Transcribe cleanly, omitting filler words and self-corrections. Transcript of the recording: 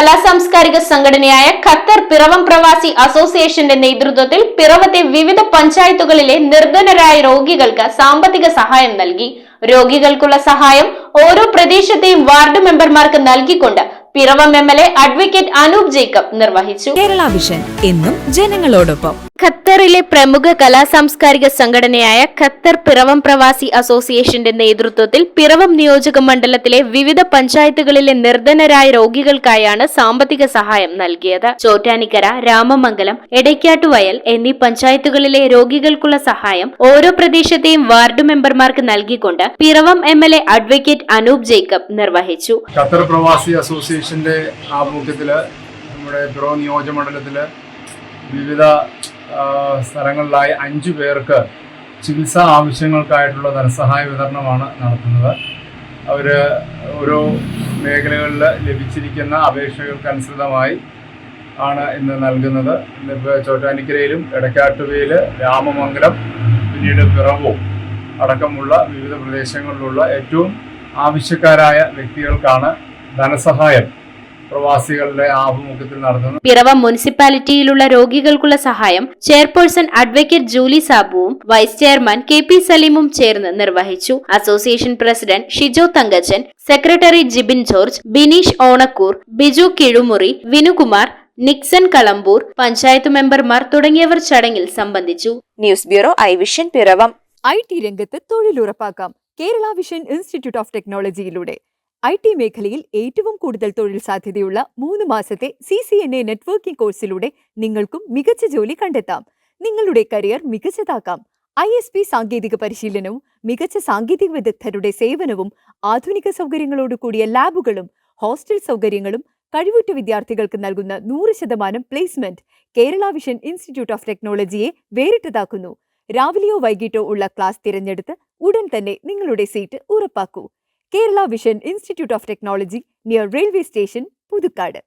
കലാസാംസ്കാരിക സംഘടനയായ ഖത്തർ പിറവം പ്രവാസി അസോസിയേഷന്റെ നേതൃത്വത്തിൽ പിറവത്തെ വിവിധ പഞ്ചായത്തുകളിലെ നിർധനരായ രോഗികൾക്ക് സാമ്പത്തിക സഹായം നൽകി. രോഗികൾക്കുള്ള സഹായം ഓരോ പ്രദേശത്തെയും വാർഡ് മെമ്പർമാർക്ക് നൽകിക്കൊണ്ട് പിറവം എംഎൽഎ അഡ്വക്കേറ്റ് അനൂപ് ജേക്കബ് നിർവഹിച്ചു. കേരള വിഷൻ എന്നും ജനങ്ങളോടൊപ്പം. ഖത്തറിലെ പ്രമുഖ കലാസാംസ്കാരിക സംഘടനയായ ഖത്തർ പിറവം പ്രവാസി അസോസിയേഷന്റെ നേതൃത്വത്തിൽ പിറവം നിയോജക മണ്ഡലത്തിലെ വിവിധ പഞ്ചായത്തുകളിലെ നിർധനരായ രോഗികൾക്കായാണ് സാമ്പത്തിക സഹായം നൽകിയത്. ചോറ്റാനിക്കര, രാമമംഗലം, എടയ്ക്കാട്ടുവയൽ എന്നീ പഞ്ചായത്തുകളിലെ രോഗികൾക്കുള്ള സഹായം ഓരോ പ്രദേശത്തെയും വാർഡ് മെമ്പർമാർക്ക് നൽകിക്കൊണ്ട് പിറവം എംഎൽഎ അഡ്വക്കേറ്റ് അനൂപ് ജേക്കബ് നിർവഹിച്ചു. ഖത്തർ പ്രവാസി അസോസിയേഷന്റെ ആഭിമുഖ്യത്തില് നമ്മുടെ പിറവം നിയോജക മണ്ഡലത്തില് വിവിധ സ്ഥലങ്ങളിലായി 5 പേർക്ക് ചികിത്സാ ആവശ്യങ്ങൾക്കായിട്ടുള്ള ധനസഹായ വിതരണമാണ് നടത്തുന്നത്. അവർ ഓരോ മേഖലകളിൽ ലഭിച്ചിരിക്കുന്ന അപേക്ഷകൾക്കനുസൃതമായി ആണ് ഇന്ന് നൽകുന്നത്. ഇന്നിപ്പോൾ ചോറ്റാനിക്കരയിലും എടക്കാട്ടുവയിൽ, രാമമംഗലം, പിന്നീട് പിറവവും അടക്കമുള്ള വിവിധ പ്രദേശങ്ങളിലുള്ള ഏറ്റവും ആവശ്യക്കാരായ വ്യക്തികൾക്കാണ് ധനസഹായം പ്രവാസികളുടെ ആഭിമുഖ്യത്തിൽ നടത്തുന്നു. പിറവം മുനിസിപ്പാലിറ്റിയിലുള്ള രോഗികൾക്കുള്ള സഹായം ചെയർപേഴ്സൺ അഡ്വക്കേറ്റ് ജൂലി സാബുവും വൈസ് ചെയർമാൻ KP സലീമും ചേർന്ന് നിർവഹിച്ചു. Association president Shijo Thankachan, secretary Jibin George, Bineesh Onakkoor, Biju Kizhumuri, Vinukumar, Nixon Kalampoor, panchayat മെമ്പർമാർ തുടങ്ങിയവർ ചടങ്ങിൽ സംബന്ധിച്ചു. News bureau I Vision Piravom. IT രംഗത്ത് തൊഴിലുറപ്പാക്കാം കേരള വിഷൻ ഇൻസ്റ്റിറ്റ്യൂട്ട് ഓഫ് ടെക്നോളജിയിലൂടെ. IT മേഖലയിൽ ഏറ്റവും കൂടുതൽ തൊഴിൽ സാധ്യതയുള്ള 3 മാസത്തെ CCNA നെറ്റ്വർക്കിംഗ് കോഴ്സിലൂടെ നിങ്ങൾക്കും മികച്ച ജോലി കണ്ടെത്താം. നിങ്ങളുടെ കരിയർ മികച്ചതാക്കാം. ISP സാങ്കേതിക പരിശീലനവും മികച്ച സാങ്കേതിക വിദഗ്ധരുടെ സേവനവും ആധുനിക സൗകര്യങ്ങളോട് കൂടിയ ലാബുകളും ഹോസ്റ്റൽ സൗകര്യങ്ങളും കഴിവുറ്റ വിദ്യാർത്ഥികൾക്ക് നൽകുന്ന 100% placement Kerala Vision Institute of ടെക്നോളജിയെ വേറിട്ടതാക്കുന്നു. രാവിലെയോ വൈകിട്ടോ ഉള്ള ക്ലാസ് തിരഞ്ഞെടുത്ത് ഉടൻ തന്നെ നിങ്ങളുടെ സീറ്റ് ഉറപ്പാക്കൂ. Kerala Vision Institute of Technology, near railway station, Puthukkad.